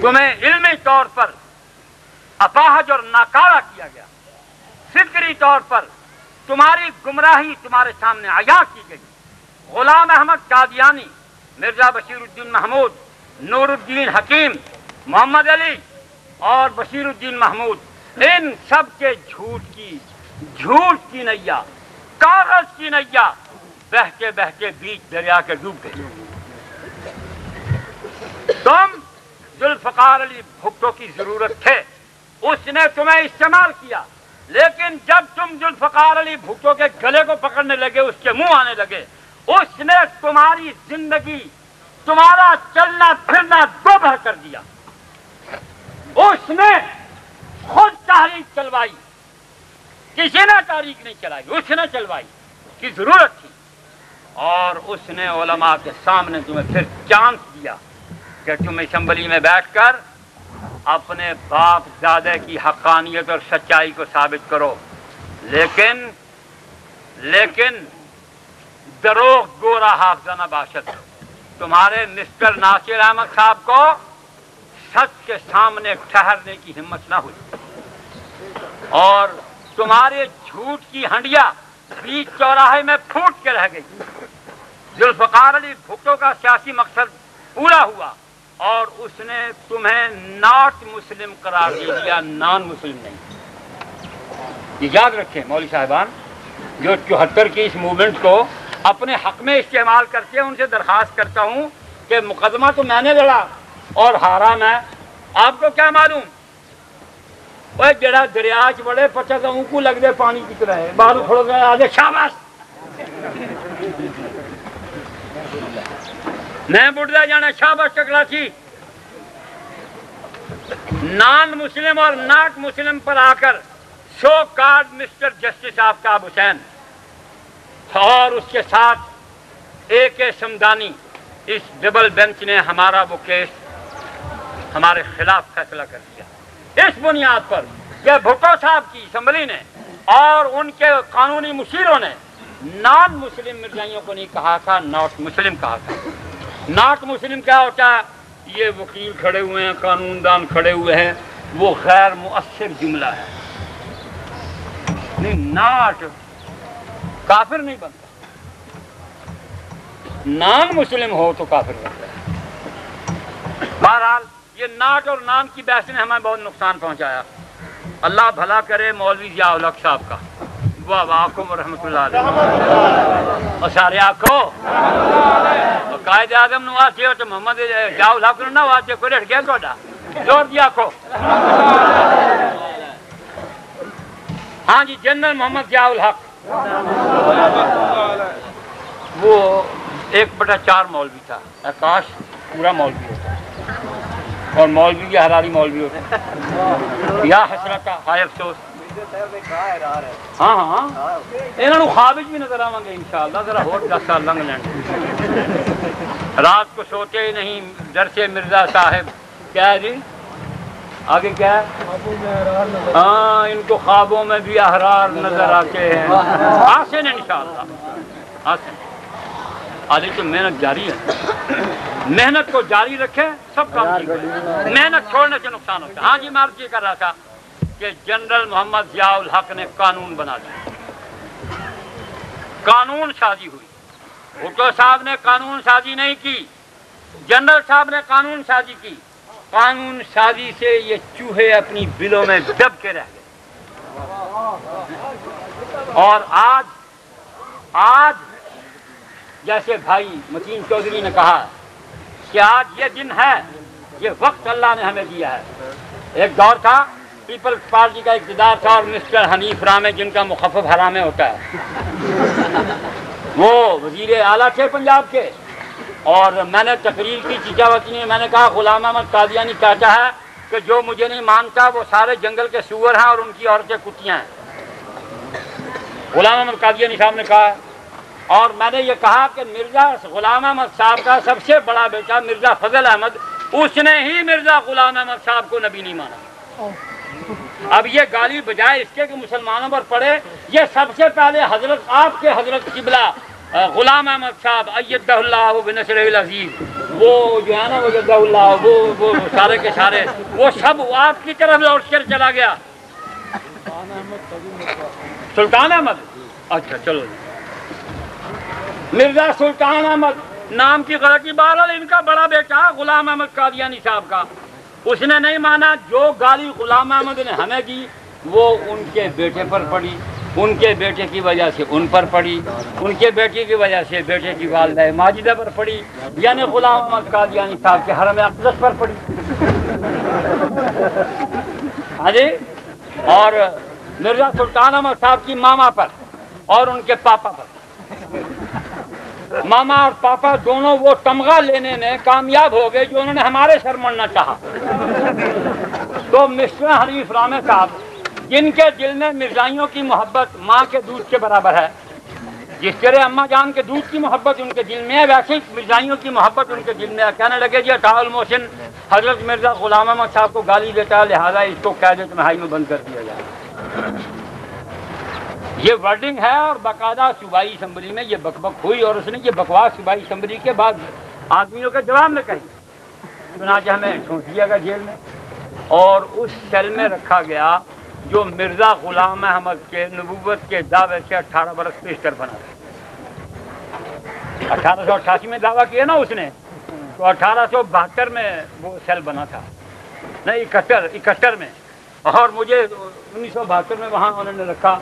تمہیں علمی طور پر اپاہج اور ناکارہ کیا گیا، فکری طور پر تمہاری گمراہی تمہارے سامنے عیاں کی گئی۔ غلام احمد قادیانی، مرزا بشیر الدین محمود، نور الدین حکیم، محمد علی اور بشیر الدین محمود، ان سب کے جھوٹ کی نیا، کاغذ کی نیا بہتے بہتے بیچ دریا کے ڈوب گئی۔ تم ذوالفقار علی بھٹو کی ضرورت تھے، اس نے تمہیں استعمال کیا، لیکن جب تم ذوالفقار علی بھٹو کے گلے کو پکڑنے لگے، اس کے منہ آنے لگے، اس نے تمہاری زندگی، تمہارا چلنا پھرنا دوبھر کر دیا۔ اس نے خود تحریک چلوائی، کسی نے تحریک نہیں چلائی، اس نے چلوائی، اس کی ضرورت تھی، اور اس نے علماء کے سامنے تمہیں پھر چانس دیا کہ تم اسمبلی میں بیٹھ کر اپنے باپ دادے کی حقانیت اور سچائی کو ثابت کرو، لیکن دروغ گورا حافظہ نہ باشد، تمہارے مسٹر ناصر احمد صاحب کو سچ کے سامنے ٹھہرنے کی ہمت نہ ہوئی، اور تمہارے جھوٹ کی ہنڈیا بیچ چوراہے میں پھوٹ کے رہ گئی۔ ذوالفقار علی بھٹو کا سیاسی مقصد پورا ہوا، اور اس نے تمہیں ناٹ مسلم قرار دے دیا، نان مسلم نہیں۔ یہ یاد رکھیں مولوی صاحبان، جو 74 کی اس موومنٹ کو اپنے حق میں استعمال کرتے ہیں، ان سے درخواست کرتا ہوں کہ مقدمہ تو میں نے لڑا اور ہارا میں، آپ کو کیا معلوم؟ وہ جڑا دریا چ بڑے پچا تو کو لگ دے پانی کی طرح ہے، باہر کھڑو گئے آدھے شاباش نہیں بڑھتا جانا، شاباش ٹکڑا تھی۔ نان مسلم اور ناٹ مسلم پر آ کر سو کارڈ مسٹر جسٹس آفتاب حسین اور اس کے ساتھ اے کے سمدانی، اس ڈبل بینچ نے ہمارا وہ کیس ہمارے خلاف فیصلہ کر دیا، اس بنیاد پر کہ بھٹو صاحب کی اسمبلی نے اور ان کے قانونی مشیروں نے نان مسلم مرزائیوں کو نہیں کہا تھا، ناٹ مسلم کہا تھا۔ ناٹ مسلم کیا ہوتا ہے؟ یہ وکیل کھڑے ہوئے ہیں، قانون دان کھڑے ہوئے ہیں، وہ غیر مؤثر جملہ ہے، نہیں ناٹ کافر نہیں بنتا، نان مسلم ہو تو کافر بنتا ہے۔ بہرحال یہ ناٹ اور نان کی بحث نے ہمیں بہت نقصان پہنچایا، اللہ بھلا کرے مولوی ضیاء الحق صاحب کا، وعلیکم ورحمۃ اللہ علیہ، اور سارے آخو قائد اعظم نو آتے ہو تو محمد ضیاء الحق نو نہ آتے، کوئی رٹ گیا تھوڑا زور دیا آخو۔ ہاں جی، جنرل محمد ضیاء الحق، وہ 1/4 مولوی تھا، آکاش پورا مولوی ہوتا اور مولوی یا حراری مولوی ہوتا، یا حسرت ہائے افسوس۔ ہاں ہاں انہوں نے خواب بھی نظر آواں گے انشاءاللہ، ذرا اور 10 سال لنگ لین، رات کو سوتے ہی نہیں، ڈر سے مرزا صاحب کیا ہے جی آگے کیا ہے؟ ہاں ان کو خوابوں میں بھی احرار نظر آتے ہیں، آسن انشاءاللہ آسن۔ آگے تو محنت جاری ہے، محنت کو جاری رکھیں، سب کام ٹھیک ہے، محنت چھوڑنے سے نقصان ہوتا ہے۔ ہاں جی میں عرض یہ کر رہا تھا کہ جنرل محمد ضیاء الحق نے قانون بنا دیا، قانون سازی ہوئی، بھٹو صاحب نے قانون سازی نہیں کی، جنرل صاحب نے قانون سازی کی، قانون سازی سے یہ چوہے اپنی بلوں میں دب کے رہ گئے، اور آج جیسے بھائی متین چودھری نے کہا کہ آج یہ دن ہے، یہ وقت اللہ نے ہمیں دیا ہے۔ ایک دور تھا پیپلز پارٹی کا اقتدار تھا، اور مسٹر حنیف رامے جن کا مخفف حرامے ہوتا ہے، وہ وزیر اعلیٰ تھے پنجاب کے، اور میں نے تقریر کی چیچا وطنی میں نے کہا غلام احمد قادیانی چاہتا ہے کہ جو مجھے نہیں مانتا وہ سارے جنگل کے سور ہیں اور ان کی عورتیں کتیاں ہیں، غلام احمد قادیانی صاحب نے کہا۔ اور میں نے یہ کہا کہ مرزا غلام احمد صاحب کا سب سے بڑا بیٹا مرزا فضل احمد، اس نے ہی مرزا غلام احمد صاحب کو نبی نہیں مانا۔ اب یہ گالی بجائے اس کے کہ مسلمانوں پر پڑے، یہ سب سے پہلے حضرت آپ کے حضرت قبلہ غلام احمد صاحب ایدہ اللہ بنصرہ العزیز، وہ جو ہے نا ایدہ اللہ، وہ سارے کے سارے وہ سب آپ کی طرف لوٹ کر چلا گیا۔ سلطان احمد، اچھا چلو مرزا سلطان احمد نام کی غلطی، بہرحال ان کا بڑا بیٹا غلام احمد قادیانی صاحب کا، اس نے نہیں مانا۔ جو گالی غلام احمد نے ہمیں دی وہ ان کے بیٹے پر پڑی، ان کے بیٹے کی وجہ سے ان پر پڑی، ان کے بیٹے کی وجہ سے بیٹے کی والدہ ماجدہ پر پڑی، یعنی غلام احمد قادیانی صاحب کے حرم اقدس پر پڑی۔ ہاں جی، اور مرزا سلطان احمد صاحب کی ماما پر اور ان کے پاپا پر۔ ماما اور پاپا دونوں وہ تمغہ لینے میں کامیاب ہو گئے جو انہوں نے ہمارے سر مڑنا چاہا۔ تو مسٹر حریف رامے صاحب، جن کے دل میں مرزائیوں کی محبت ماں کے دودھ کے برابر ہے، جس طرح اماں جان کے دودھ کی محبت ان کے دل میں ہے، ویسے ہی مرزائیوں کی محبت ان کے دل میں ہے۔ کہنے لگے جی عطاء المحسن حضرت مرزا غلام احمد صاحب کو گالی دیتا ہے، لہٰذا اس کو قید تنہائی میں بند کر دیا جائے۔ یہ ورڈنگ ہے، اور باقاعدہ صوبائی اسمبلی میں یہ بک بک ہوئی، اور اس نے یہ بکواس صوبائی اسمبلی کے بعد آدمیوں کے جواب میں کہی۔ چنانچہ ہمیں ٹھونس دیا گیا جیل میں، اور اس سیل میں رکھا گیا جو مرزا غلام احمد کے نبوت کے دعوے سے 18 برس پیشتر بنا تھا۔ 1888 میں دعویٰ کیا نا اس نے، تو 1872 میں وہ سیل بنا تھا، نہیں 71 میں، اور مجھے 1972 میں وہاں انہوں نے رکھا۔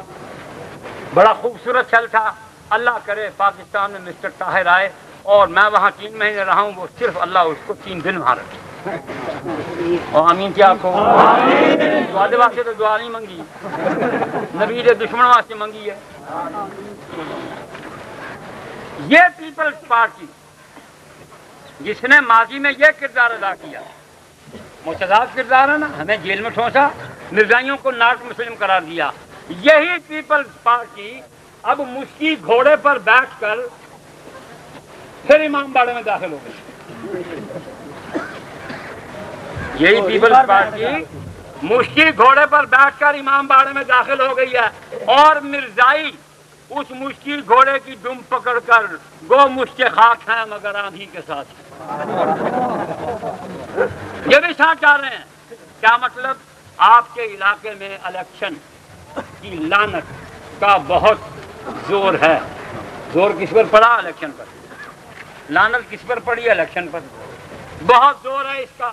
بڑا خوبصورت سیل تھا، اللہ کرے پاکستان میں مسٹر طاہر آئے اور میں وہاں 3 مہینے رہا ہوں، وہ صرف اللہ اس کو 3 دن وہاں رکھے۔ اور آمین کیا آپ کو دعا واسطے تو دعا نہیں منگی، نبی دے دشمن واسطے منگی ہے۔ یہ پیپلز پارٹی جس نے ماضی میں یہ کردار ادا کیا، متضاد کردار ہے نا، ہمیں جیل میں ٹھونسا، مرزائیوں کو ناٹ مسلم قرار دیا، یہی پیپلز پارٹی اب مشکی گھوڑے پر بیٹھ کر پھر امام باڑے میں داخل ہو گئی۔ یہی پیپلز پارٹی مشکی گھوڑے پر بیٹھ کر امام باڑے میں داخل ہو گئی ہے، اور مرزائی اس مشکی گھوڑے کی دم پکڑ کر گو مشت خاک ہیں مگر آندھی کے ساتھ یہ بھی ساتھ جا رہے ہیں۔ کیا مطلب؟ آپ کے علاقے میں الیکشن کی لعنت کا بہت زور ہے۔ زور کس پر پڑا؟ الیکشن پر۔ لعنت کس پر پڑی؟ الیکشن پر۔ بہت زور ہے اس کا،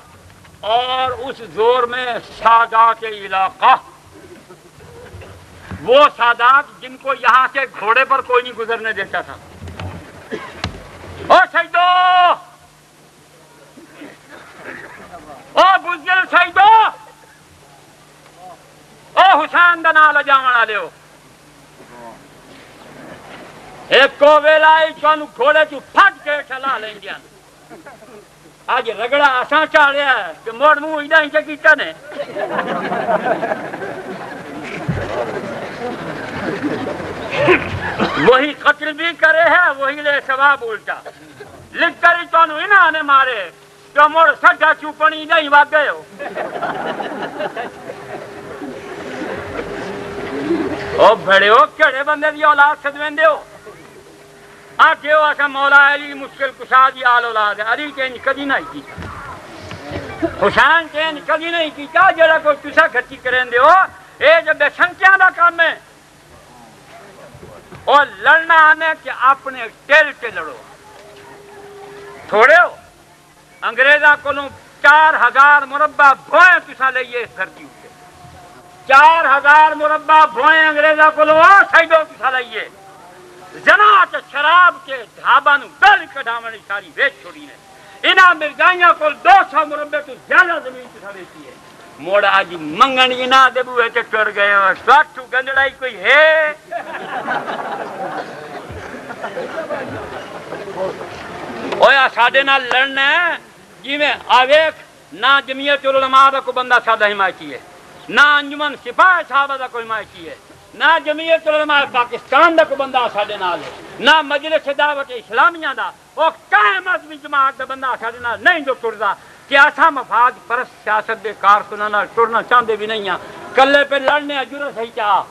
اور اس زور میں سادات علاقہ، وہ سادات جن کو یہاں سے گھوڑے پر کوئی نہیں گزرنے دیتا تھا، او شہیدو، او بزدل شہیدو، او حسین دا نال جاون والے ہو، ایک کو ویلائی چانو گھوڑے چو پھٹ کے چلا لیں گیا۔ آج رگڑا آسان چاہ رہا ہے کہ موڑ منہ ایڈا ہی کیتا نے۔ وہی قتل بھی کرے ہے، وہی لے ثواب الٹا، لکھ کر ہی تو انہاں نے مارے تو موڑ سٹھا چوپنی نہیں واگ گئے ہو۔ او بڑے ہو کڑے بندے دی اولاد سدویندے ہو، آتے ہو ایسا مولا علی مشکل کشا دی آل اولاد ہے۔ علی چینج کدی نہیں کی، حسین چینج کدی نہیں کی، جڑا کوئی تسا گھٹی کریں دے ہو، اے جب بے سنکیاں دا کام ہے، اور لڑنا آنے کہ اپنے ٹیل کے لڑو۔ تھوڑے ہو انگریزاں کو 4000 مربع بھوئیں تسا لئیے اس دھرتی ہوتے، 4000 مربع بھوئیں انگریزاں کو لو سیدو تسا لئیے، زنات شراب کے ڈھابا نو بل کڈاون ساری ویچ چھوڑی نے، انہاں مرزائیاں کو 200 مربع تو زیادہ زمین تسا ویچی ہے۔ موڑ آج منگن انہاں دے بوئے تے ٹر گئے ہو، ساتھو گندڑائی کوئی ہے؟ اویا ساڈے نال لڑنا ہے جی میں آویک نہ جمعیت علماء دا کو بندہ سادہ حمایتی ہے، نہ انجمن سپاہ صحابہ دا کوئی حمایتی ہے، نہ جمعیت علماء پاکستان دا کو بندہ ساڈے نال ہے، نہ مجلس دعوت اسلامیہ دا، او کہیں مذہبی جماعت دا بندہ ساڈے نال نہیں جو ٹردا، کہ ایسا مفاد پرست سیاست دے کارکناں نال ٹرنا چاہتے بھی نہیں ہیں، کلے پہ لڑنے جرت ہی چاہ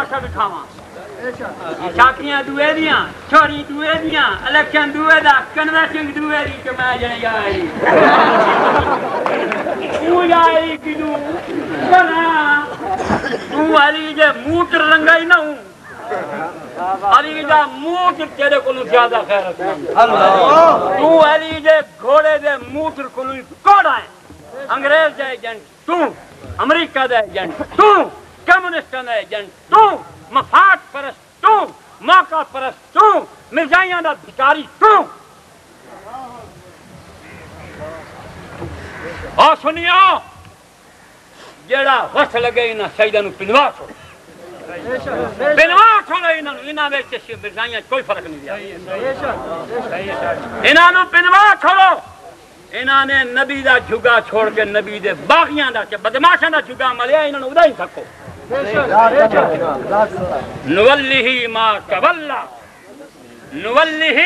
تماشا دکھاواں شاکیاں دوے دیاں چھوڑی دوے دیاں الیکشن دوے دا کنوینشن دوے دی کہ میں جنے جائی تو جائی کدو کنا تو علی جے موتر رنگائی نہ ہوں علی جا موتر تیرے کو زیادہ خیر تو علی جے گھوڑے دے موتر کو کوڑا ہے انگریز دے ایجنٹ تو امریکہ دے ایجنٹ تو کمیونسٹاں دے ایجنٹ تو مفاد پرست تو موقع پرست تو مرزائیاں دا بھکاری تو اور سنیو جیڑا وقت لگے انہاں سیدہ نو پنوا چھوڑ پنوا چھوڑے انہاں میں مرزائیاں کوئی فرق نہیں دیا انہاں نو پنوا چھوڑو انہاں نے نبی دا جھگا چھوڑ کے نبی دے باغیاں دا بدماشاں دا جھگا ملیا انہاں نو ادا ہی تھکو نولہ ما تولا نولہ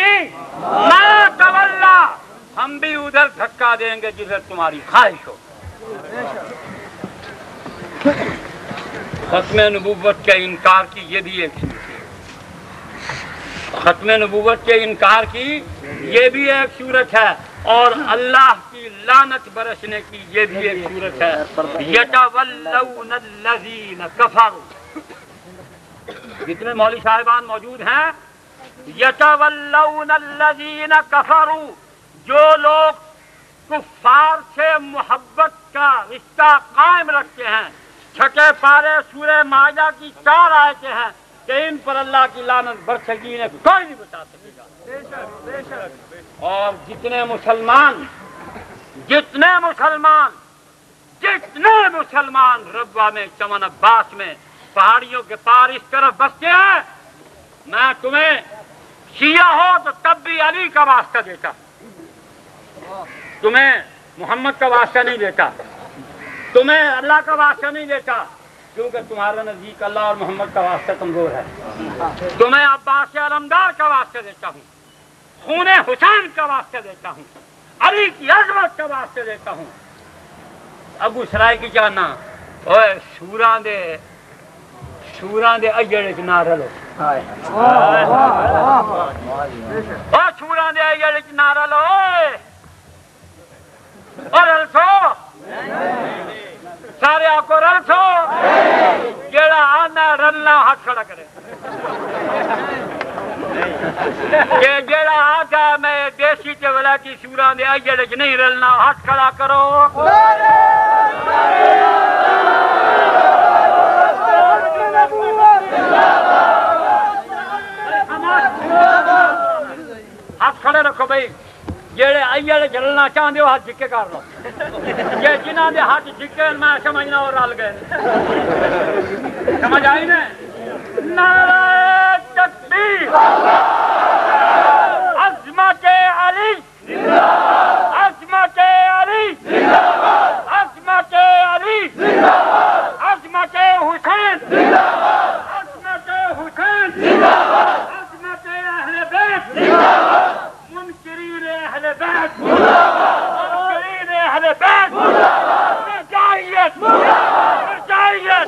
ما تولا ہم بھی ادھر دھکا دیں گے جدھر تمہاری خواہش ہو ختم نبوت کے انکار کی یہ بھی ایک صورت ہے ختم نبوت کے انکار کی یہ بھی ایک صورت ہے اور اللہ کی لعنت برسنے کی یہ بھی ایک صورت ہے یتولون الذین کفروا جتنے مولوی صاحبان موجود ہیں یتولون الذین کفروا جو لوگ کفار سے محبت کا رشتہ قائم رکھتے ہیں چھٹے پارے سورہ مائدہ کی 4 آیتیں ہیں کہ ان پر اللہ کی لعنت برسے نے کوئی نہیں بتا سکے گا اور جتنے مسلمان ربوہ میں چمن عباس میں پہاڑیوں کے پار اس طرف بستے ہیں میں تمہیں شیعہ ہو تو تب بھی علی کا واسطہ دیتا تمہیں محمد کا واسطہ نہیں دیتا تمہیں اللہ کا واسطہ نہیں دیتا کیونکہ تمہارا نزدیک اللہ اور محمد کا واسطہ کمزور ہے تمہیں عباس علمدار کا واسطہ دیتا ہوں خون حسین کا واسطہ دیتا ہوں علی کی عظمت کا واسطہ دیتا ہوں ابو سرائے کی جانا اوے سوراں دے اجڑ وچ نہ رلو او سوراں دے اجڑ وچ نہ رلو اور رلسو سارے آکو رلسو جیڑا آنا رلنا ہاتھ کھڑا کرے کہ جیڑا آگا میں دیسی تے ولایتی سوراں دے اجڑ وچ نہیں رلنا ہاتھ کھڑا کرو ہاتھ کھڑے رکھو بھائی جیڑے ایڑ جلنا چاہتے ہو ہاتھ جھکے کر لو یہ جنہاں دے ہاتھ جھکے میں سمجھنا اور رل گئے سمجھ آئی نا نعرہ تکبیر عظمت علی عظمت علی عظمت علی عظمت حسین عظمت حسین عظمت اہل بیت منکرین اہل بیت منکرین اہل بیت مرزائیت مرزائیت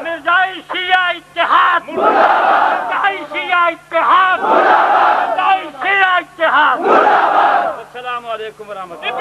مرزائی شیعہ اتحاد مرزائی شیعہ اتحاد مرزائی شیعہ اتحاد السلام علیکم ورحمۃ اللہ